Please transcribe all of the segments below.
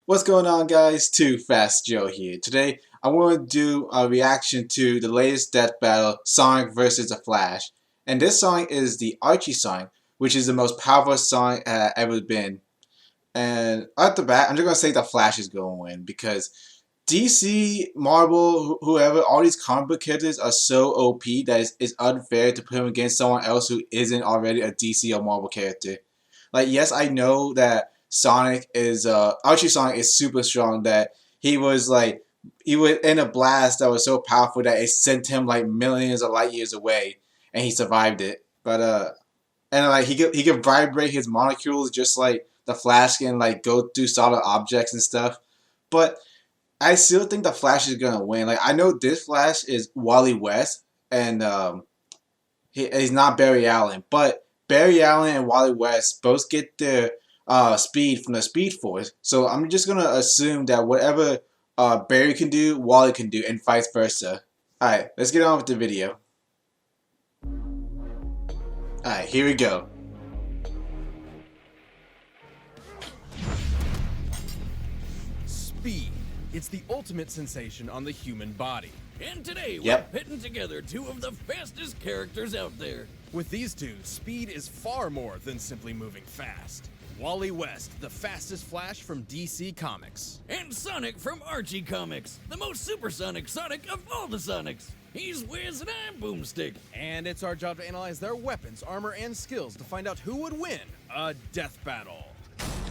What's going on, guys? Too Fast Joe here. Today I want to do a reaction to the latest death battle, Sonic versus the Flash. And this song is the Archie song, which is the most powerful song ever been. And at the bat, I'm just gonna say the Flash is gonna win because DC, Marvel, whoever, all these comic book characters are so OP that it's unfair to put him against someone else who isn't already a DC or Marvel character. Like, yes, I know that Sonic is Archie Sonic is super strong. That he was in a blast that was so powerful that it sent him like millions of light years away, and he survived it. But and like he could vibrate his molecules just like the Flash can like go through solid objects and stuff. But I still think the Flash is gonna win. Like, I know this Flash is Wally West, and he's not Barry Allen, but Barry Allen and Wally West both get their speed from the Speed Force. So I'm just gonna assume that whatever Barry can do, Wally can do, and vice versa. Alright, let's get on with the video. Alright, here we go. Speed. It's the ultimate sensation on the human body. And today, Yep. we're pitting together two of the fastest characters out there. With these two, speed is far more than simply moving fast. Wally West, the fastest Flash from DC Comics. And Sonic from Archie Comics, the most supersonic Sonic of all the Sonics. He's Wiz and I'm Boomstick. And it's our job to analyze their weapons, armor, and skills to find out who would win a death battle.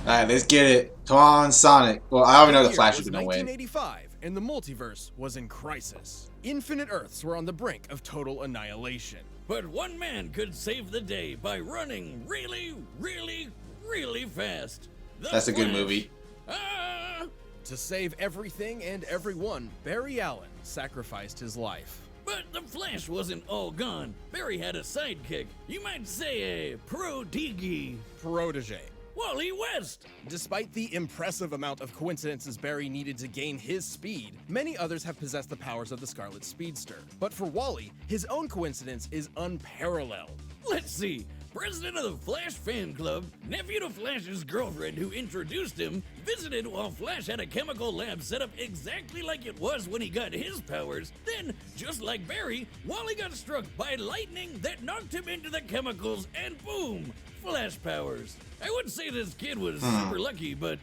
Alright, let's get it. Come on, Sonic. Well, I already know the Flash is was gonna win. 1985, and the multiverse was in crisis. Infinite Earths were on the brink of total annihilation. But one man could save the day by running really, really, really fast. The That's a good Flash. movie. Ah! To save everything and everyone, Barry Allen sacrificed his life. But the Flash wasn't all gone. Barry had a sidekick. You might say a protege. Protege. Wally West. Despite the impressive amount of coincidences Barry needed to gain his speed, many others have possessed the powers of the Scarlet Speedster. But for Wally, his own coincidence is unparalleled. Let's see. President of the Flash fan club, nephew to Flash's girlfriend who introduced him, visited while Flash had a chemical lab set up exactly like it was when he got his powers. Then, just like Barry, Wally got struck by lightning that knocked him into the chemicals and boom, Flash powers. I would say this kid was super lucky, but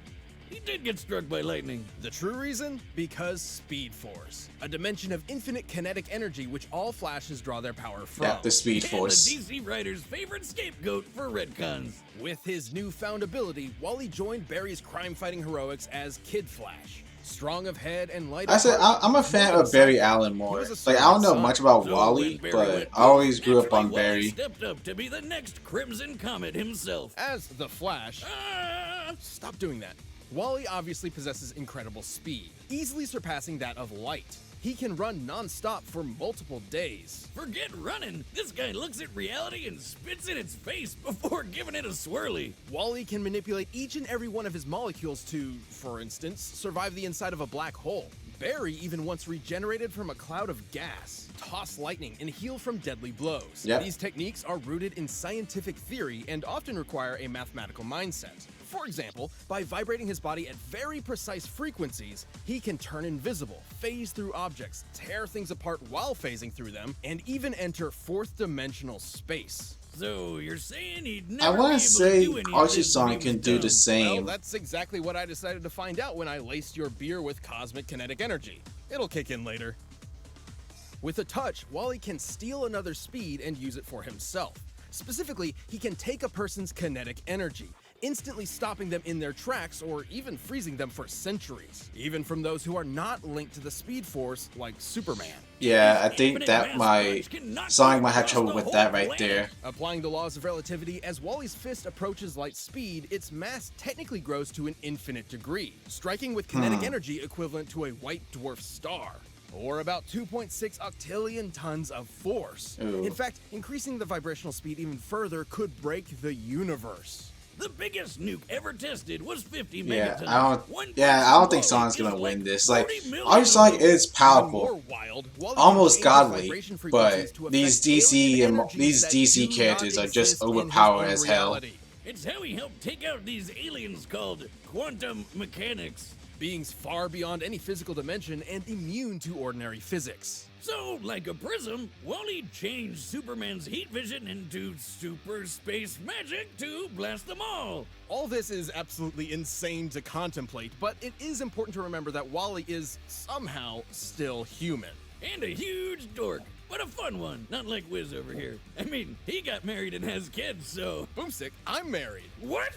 he did get struck by lightning. The true reason? Because Speed Force, a dimension of infinite kinetic energy which all Flashes draw their power from. Yeah, the Speed And Force. the DC writer's favorite scapegoat for retcons. With his newfound ability, Wally joined Barry's crime-fighting heroics as Kid Flash. Strong of head and light I of said heart, I'm a fan of Barry Allen more. Like, I don't know much about So Wally, when Barry but went I always grew up naturally, on Wally Barry. stepped up to be the next Crimson Comet himself. As the Flash, Ah! stop doing that. Wally obviously possesses incredible speed, easily surpassing that of light. He can run non-stop for multiple days. Forget running. This guy looks at reality and spits in its face before giving it a swirly. Wally can manipulate each and every one of his molecules to, for instance, survive the inside of a black hole. Barry even once regenerated from a cloud of gas, toss lightning, and heal from deadly blows. Yep. These techniques are rooted in scientific theory and often require a mathematical mindset. For example, by vibrating his body at very precise frequencies, he can turn invisible, phase through objects, tear things apart while phasing through them, and even enter fourth-dimensional space. So you're saying he'd I never want be to able say to do any of Archie this when he Sonic can was do the done. Well, same. that's exactly what I decided to find out when I laced your beer with cosmic kinetic energy. It'll kick in later. With a touch, Wally can steal another's speed and use it for himself. Specifically, he can take a person's kinetic energy, instantly stopping them in their tracks or even freezing them for centuries, even from those who are not linked to the Speed Force like Superman. Yeah, I think Infinite that mass my punch can knock Sonic you might have across trouble the with whole that right planet. there. Applying the laws of relativity, as Wally's fist approaches light speed, its mass technically grows to an infinite degree, striking with kinetic energy equivalent to a white dwarf star, or about 2.6 octillion tons of force. Ooh. In fact, increasing the vibrational speed even further could break the universe. The biggest nuke ever tested was 50 Yeah, megatons. I don't think Sonic's gonna win this. Like, Archie Sonic is Even powerful, more wild, Wally almost can change his godly, vibration but frequencies to these affect DC alien and energies these that DC do characters not are just exist in his overpowered own as hell. reality. It's how he helped take out these aliens called quantum mechanics. beings far beyond any physical dimension and immune to ordinary physics. So, like a prism, Wally changed Superman's heat vision into super space magic to blast them all. All this is absolutely insane to contemplate, but it is important to remember that Wally is somehow still human. And a huge dork, but a fun one, not like Wiz over here. I mean, he got married and has kids, so... Boomstick, I'm married. What?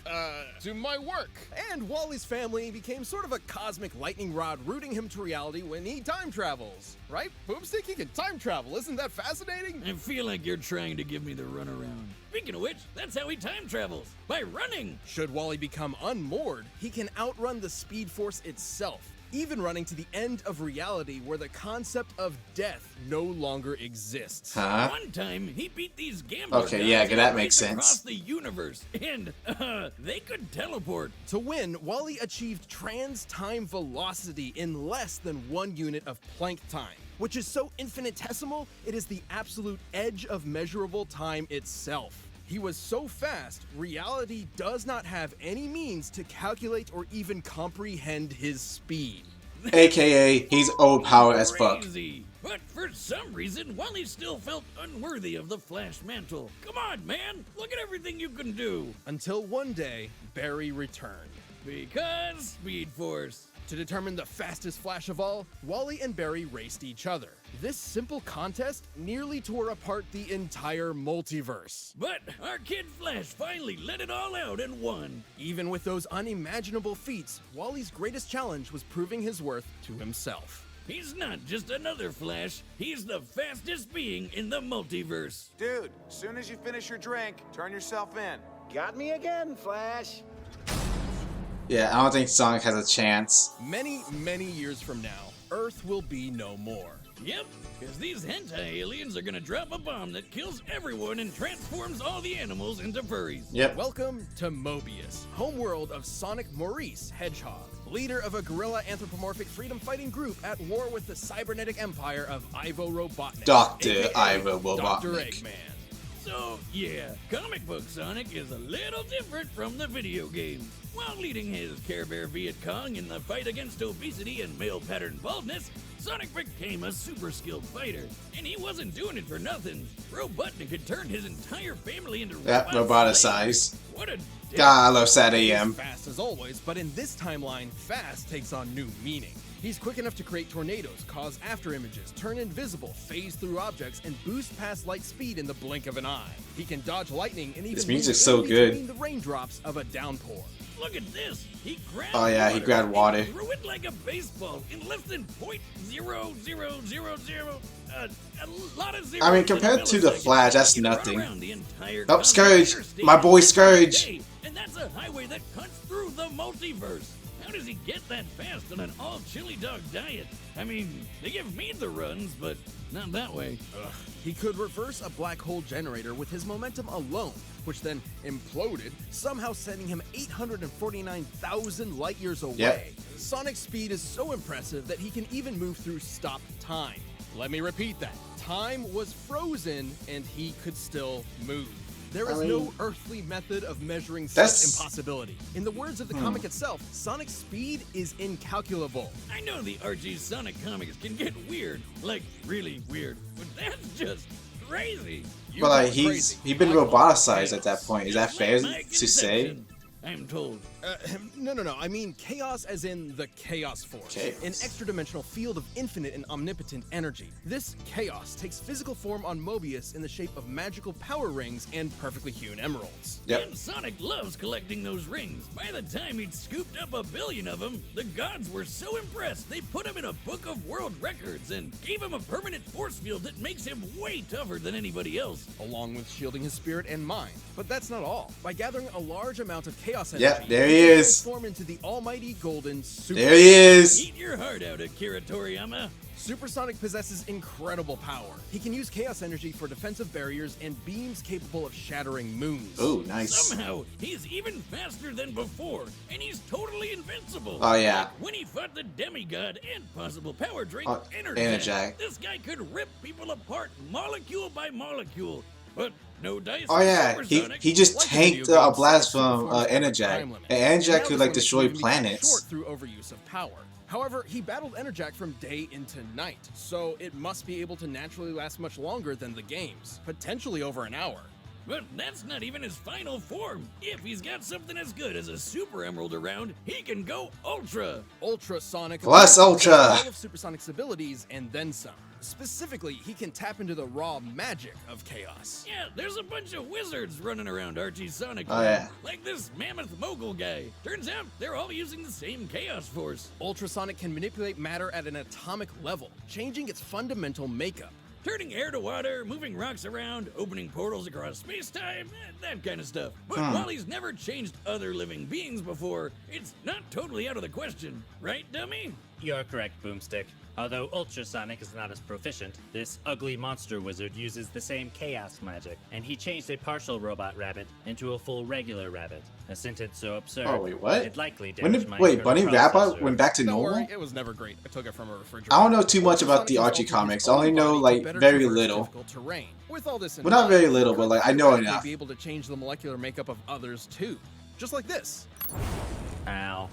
To my work. And Wally's family became sort of a cosmic lightning rod rooting him to reality when he time travels. Right? Boomstick, he can time travel. Isn't that fascinating? I feel like you're trying to give me the runaround. Speaking of which, that's how he time travels, by running. Should Wally become unmoored, he can outrun the Speed Force itself, even running to the end of reality where the concept of death no longer exists. Huh? One time, he beat these gamblers. Okay, yeah, that makes across sense. the universe, and they could teleport. To win, Wally achieved trans-time velocity in less than 1 unit of Planck time, which is so infinitesimal, it is the absolute edge of measurable time itself. He was so fast, reality does not have any means to calculate or even comprehend his speed. AKA, he's overpowered as fuck. Crazy. But for some reason, Wally still felt unworthy of the Flash mantle. Come on, man! Look at everything you can do! Until one day, Barry returned. Because Speed Force. To determine the fastest Flash of all, Wally and Barry raced each other. This simple contest nearly tore apart the entire multiverse. But our kid Flash finally let it all out and won. Even with those unimaginable feats, Wally's greatest challenge was proving his worth to himself. He's not just another Flash, he's the fastest being in the multiverse. Dude, as soon as you finish your drink, turn yourself in. Got me again, Flash. Yeah, I don't think Sonic has a chance. Many, many years from now, Earth will be no more. Yep, because these hentai aliens are gonna drop a bomb that kills everyone and transforms all the animals into furries. Yep. Welcome to Mobius, homeworld of Sonic Maurice Hedgehog, leader of a guerrilla anthropomorphic freedom-fighting group at war with the cybernetic empire of Ivo Robotnik. Dr. aka Ivo Dr. Robotnik. Eggman. So, yeah, comic book Sonic is a little different from the video game. While leading his Care Bear Viet Cong in the fight against obesity and male pattern baldness, Sonic became a super skilled fighter. And he wasn't doing it for nothing. Robotnik had turned his entire family into Yep, robots. roboticized. What a dick. God, I love Sad AM. Fast as always, but in this timeline, fast takes on new meaning. He's quick enough to create tornadoes, cause after images, turn invisible, phase through objects, and boost past light speed in the blink of an eye. He can dodge lightning and even This move music's in so good. between the raindrops of a downpour. Look at this. He grabbed Oh, yeah, he grabbed water. and threw it like a baseball in less than .0000. A lot of zeros. I mean, in a compared to the millisecond. Flash, that's He can run nothing. around the entire Oh, Scourge! State My boy in Scourge! a day, and that's a highway that cuts through the multiverse. How does he get that fast on an all chili dog diet? I mean, they give me the runs, but not that way. He could reverse a black hole generator with his momentum alone, which then imploded, somehow sending him 849,000 light years away. Yep. Sonic's speed is so impressive that he can even move through stopped time. Let me repeat that. Time was frozen and he could still move. There is no earthly method of measuring such That's- impossibility. In the words of the comic itself, Sonic's speed is incalculable. I know the Archie Sonic comics can get weird, like really weird, but that's just crazy. You But like, are he's crazy. been I call it roboticized at that chaos. point. Is that Just fair like my to say? conception, I'm told. No. I mean chaos as in the Chaos Force. Chaos. An extra-dimensional field of infinite and omnipotent energy. This chaos takes physical form on Mobius in the shape of magical power rings and perfectly hewn emeralds. Yep. And Sonic loves collecting those rings. By the time he'd scooped up 1 billion of them, the gods were so impressed they put him in a book of world records and gave him a permanent force field that makes him way tougher than anybody else. Along with shielding his spirit and mind. But that's not all. By gathering a large amount of chaos energy, Yep, there he can is. transform into the almighty golden Super. There he is! Eat your heart out, Akira Toriyama. Supersonic possesses incredible power. He can use chaos energy for defensive barriers and beams capable of shattering moons. Oh, nice. Somehow, he's even faster than before, and he's totally invincible. Oh, yeah. Like when he fought the demigod and possible power drink, Oh, Energy. Energy. This guy could rip people apart molecule by molecule. But No dice. Oh for yeah, Supersonic. he just Like the tanked video a game, blast Sonic from performs over Enerjack, time limit. and Now Enerjack this could like limit destroy can even be cut planets. short through overuse of power. However, he battled Enerjack from day into night, so it must be able to naturally last much longer than the games, potentially over an hour. But that's not even his final form. If he's got something as good as a Super Emerald around, he can go Ultra. Ultra Sonic Plus ability Ultra. has all of Supersonic's abilities and then some. Specifically, he can tap into the raw magic of chaos. Yeah, there's a bunch of wizards running around Archie's Sonic Oh, Land. yeah. Like this mammoth mogul guy. Turns out they're all using the same chaos force. Ultrasonic can manipulate matter at an atomic level, changing its fundamental makeup. Turning air to water, moving rocks around, opening portals across space-time, that kind of stuff. But while he's never changed other living beings before, it's not totally out of the question. Right, dummy? You're correct, Boomstick. Although Ultrasonic is not as proficient, this ugly monster wizard uses the same chaos magic, and he changed a partial robot rabbit into a full regular rabbit. A sentence so absurd, Oh wait, what? it likely When damaged did my wait internal Bunny Rapper processor. went back to Don't normal? worry, it was never great. I took it from a refrigerator. I don't know too much about the Ultrasonic Archie is comics. I also only know able to like better very traverse little. difficult terrain. With all this in Well, not mind, very little, but like I know they'd enough. be able to change the molecular makeup of others too, just like this. Ow.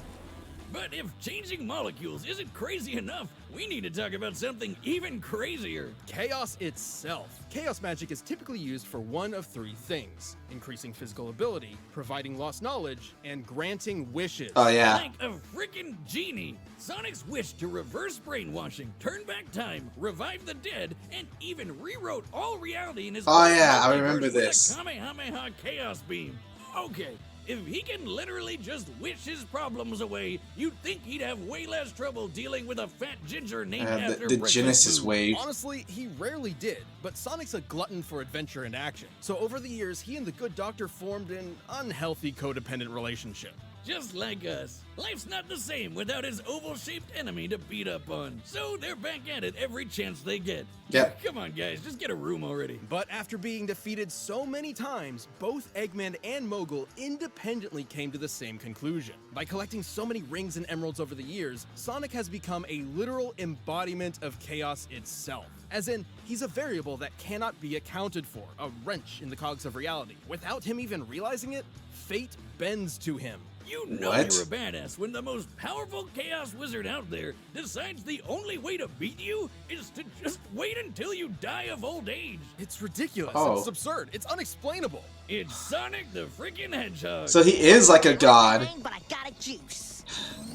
But if changing molecules isn't crazy enough, we need to talk about something even crazier. Chaos itself. Chaos magic is typically used for one of three things: increasing physical ability, providing lost knowledge, and granting wishes. Oh yeah. Like a freaking genie. Sonic's wish to reverse brainwashing, turn back time, revive the dead, and even rewrote all reality in his Oh, own yeah, I multiverse remember with a this. Kamehameha chaos beam. Okay, if he can literally just wish his problems away, you'd think he'd have way less trouble dealing with a fat ginger named after The breakfast Genesis food. wave. Honestly, he rarely did, but Sonic's a glutton for adventure and action. So over the years, he and the Good Doctor formed an unhealthy codependent relationship. Just like us. Life's not the same without his oval-shaped enemy to beat up on. So they're back at it every chance they get. Yep. Come on, guys, just get a room already. But after being defeated so many times, both Eggman and Mogul independently came to the same conclusion. By collecting so many rings and emeralds over the years, Sonic has become a literal embodiment of chaos itself. As in, he's a variable that cannot be accounted for, a wrench in the cogs of reality. Without him even realizing it, fate bends to him. You know What? you're a badass when the most powerful chaos wizard out there decides the only way to beat you is to just wait until you die of old age. It's ridiculous. Oh. It's absurd. It's unexplainable. It's Sonic the freaking Hedgehog. So he is like a god. But I got a juice.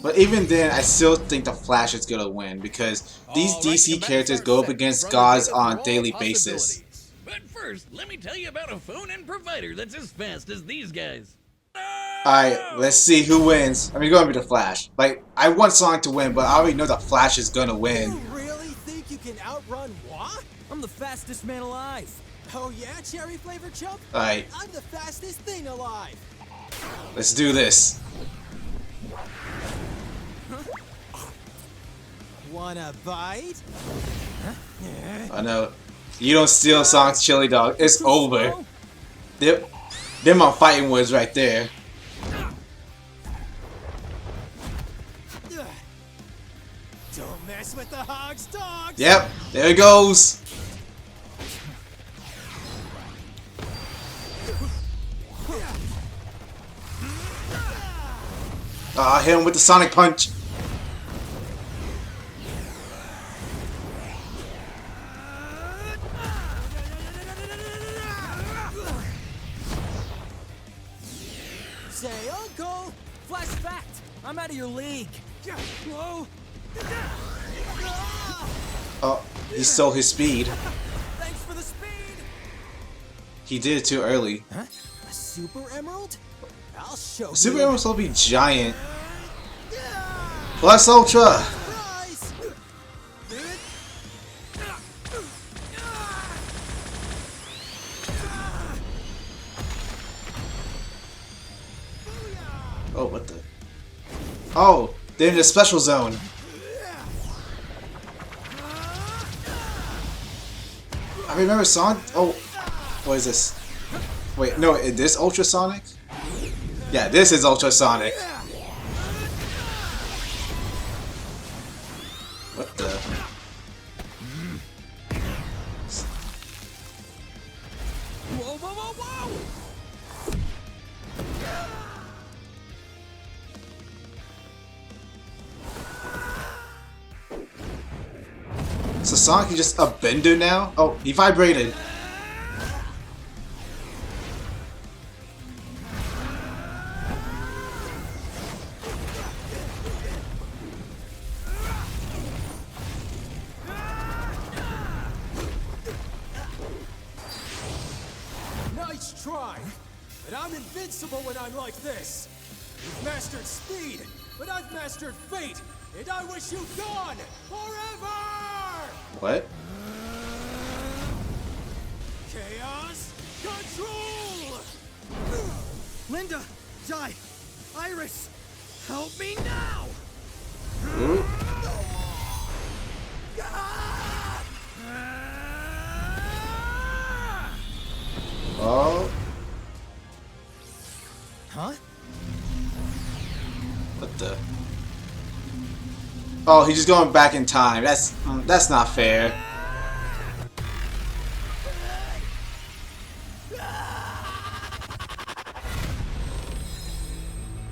But even then, I still think the Flash is gonna win because these All right, DC the characters matches go are up set. against Run gods the data on through a all daily basis. possibilities. But first, let me tell you about a phone and provider that's as fast as these guys. Alright, let's see who wins. I mean, it's gonna be the Flash. Like, I want Sonic to win, but I already know the Flash is gonna win. You really think you can outrun what? I'm the fastest man alive. Oh yeah, cherry flavored chump? Alright, I'm the fastest thing alive. let's do this. Wanna bite? I know. You don't steal Sonic's chili dog. It's over. They're my fighting words right there. Don't mess with the hog's dogs. Yep, there it goes. Hit him with the Sonic Punch. Say, Uncle! Flash fact! I'm out of your league. Whoa! Oh, he stole his speed. Thanks for the speed. He did it too early. Huh? A super emerald? I'll show Super you. Emerald's supposed to be giant. Plus Ultra. Surprise! Oh, what the? Oh, they're in the special zone. I remember Sonic. Oh, what is this? Wait, no, is this Ultrasonic? Yeah, this is Ultrasonic. What the? Whoa, whoa, whoa! So Sonic is just a bender now? Oh, he vibrated. Nice try! But I'm invincible when I'm like this! You've mastered speed, but I've mastered fate! And I wish you gone! Forever! What? Chaos Control! Linda! Di! Iris! Help me now! Ooh. Oh. Huh? What the? Oh, he's just going back in time. That's not fair.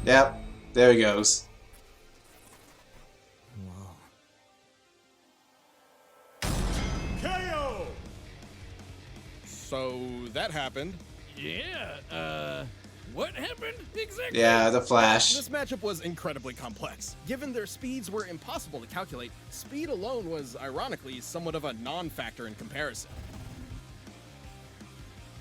Yep, there he goes. KO! So that happened. Yeah, what happened exactly? Yeah, the Flash. This matchup was incredibly complex. Given their speeds were impossible to calculate, speed alone was, ironically, somewhat of a non-factor in comparison.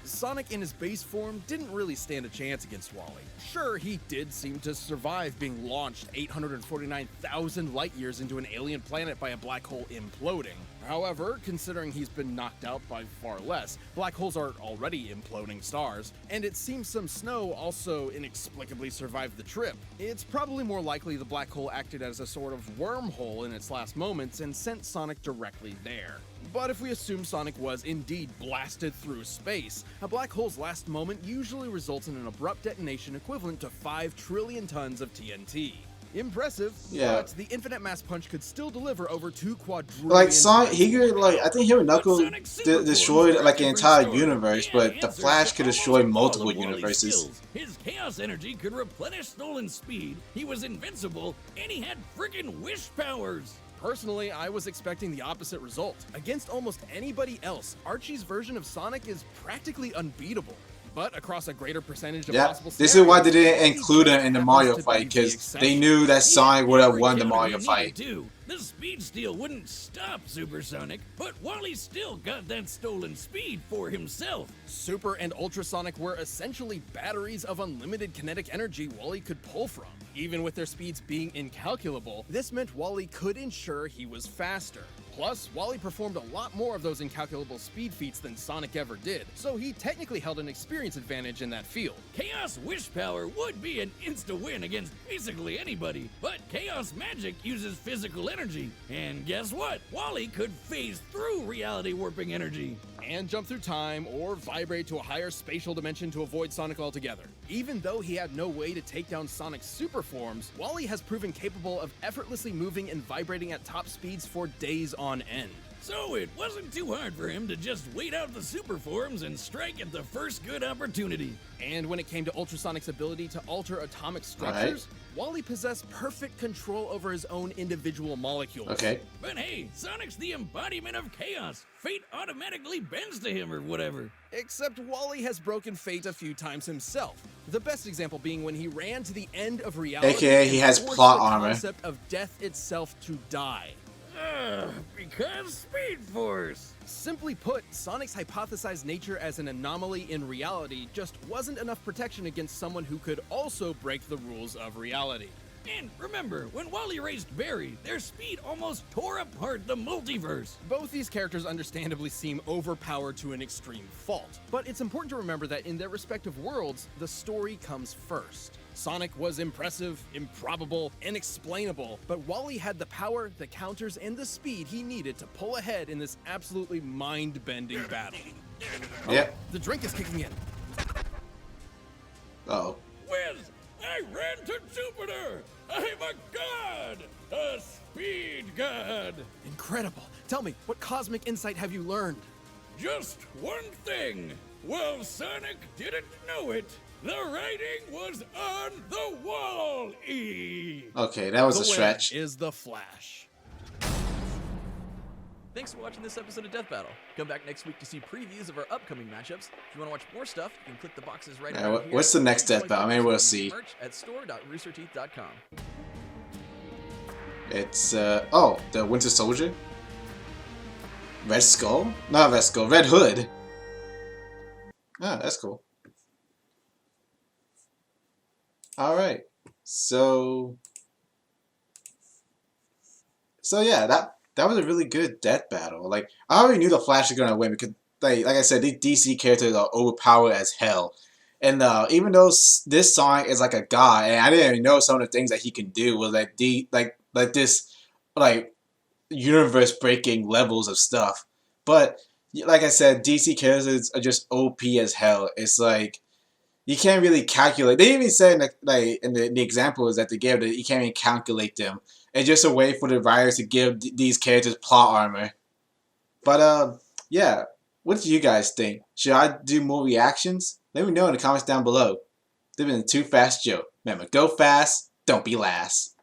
Sonic in his base form didn't really stand a chance against Wally. Sure, he did seem to survive being launched 849,000 light years into an alien planet by a black hole imploding. However, considering he's been knocked out by far less, black holes are already imploding stars, and it seems some snow also inexplicably survived the trip. It's probably more likely the black hole acted as a sort of wormhole in its last moments and sent Sonic directly there. But if we assume Sonic was indeed blasted through space, a black hole's last moment usually results in an abrupt detonation equivalent to 5 trillion tons of TNT. Impressive, Yeah. but the infinite mass punch could still deliver over 2 quadrillion. Like Sonic, he could I think him and Knuckles Sonic Super destroyed Forms like an are a entire different story. universe, And but the answers Flash to could almost destroy all multiple of Wally's universes. skills. His chaos energy could replenish stolen speed, he was invincible, and he had friggin' wish powers. Personally, I was expecting the opposite result. Against almost anybody else, Archie's version of Sonic is practically unbeatable. But across a greater percentage of Yeah, possible this is why they scenarios, didn't include him in the Mario happens to be fight, the because they exception. knew that Sonic would have Every won the counter Mario he fight. needed to. The speed steal wouldn't stop Supersonic, but Wally still got that stolen speed for himself. Super and Ultrasonic were essentially batteries of unlimited kinetic energy Wally could pull from. Even with their speeds being incalculable, this meant Wally could ensure he was faster. Plus, Wally performed a lot more of those incalculable speed feats than Sonic ever did, so he technically held an experience advantage in that field. Chaos Wish Power would be an insta-win against basically anybody, but Chaos Magic uses physical energy. And guess what? Wally could phase through reality warping energy. And jump through time or vibrate to a higher spatial dimension to avoid Sonic altogether. Even though he had no way to take down Sonic's super forms, Wally has proven capable of effortlessly moving and vibrating at top speeds for days on end. So it wasn't too hard for him to just wait out the super forms and strike at the first good opportunity. And when it came to Ultrasonic's ability to alter atomic structures, Wally possessed perfect control over his own individual molecules. Okay. But hey, Sonic's the embodiment of chaos. Fate automatically bends to him or whatever. Except Wally has broken fate a few times himself. The best example being when he ran to the end of reality, AKA he and has forced plot the armor. concept of death itself to die. Because Speed Force. Simply put, Sonic's hypothesized nature as an anomaly in reality just wasn't enough protection against someone who could also break the rules of reality. And remember, when Wally raced Barry, their speed almost tore apart the multiverse. Both these characters understandably seem overpowered to an extreme fault, but it's important to remember that in their respective worlds, the story comes first. Sonic was impressive, improbable, inexplainable, but Wally had the power, the counters, and the speed he needed to pull ahead in this absolutely mind-bending battle. Yep. The drink is kicking in. Uh-oh. Whiz! I ran to Jupiter! I'm a god! A speed god! Incredible. Tell me, what cosmic insight have you learned? Just one thing. Well, Sonic didn't know it. The writing was on the wall, E. Okay, that was The a winner stretch. is the Flash. Thanks for watching this episode of Death Battle. Come back next week to see previews of our upcoming matchups. If you want to watch more stuff, you can click the boxes right around here. What's the next Death Battle? Maybe we'll see. Merch at store.roosterteeth.com. It's oh, the Winter Soldier? Red Skull? Not Red Skull, Red Hood. Ah, that's cool. Alright. So yeah, that was a really good death battle. Like, I already knew the Flash was gonna win because like I said, these DC characters are overpowered as hell. And even though this Sonic is like a god, and I didn't even know some of the things that he can do was like this universe breaking levels of stuff. But like I said, DC characters are just OP as hell. It's like you can't really calculate. They even said in the examples that they gave that you can't even calculate them. It's just a way for the writers to give these characters plot armor. But yeah, what do you guys think? Should I do more reactions? Let me know in the comments down below. This has been Too Fast Joe. Remember, go fast, don't be last.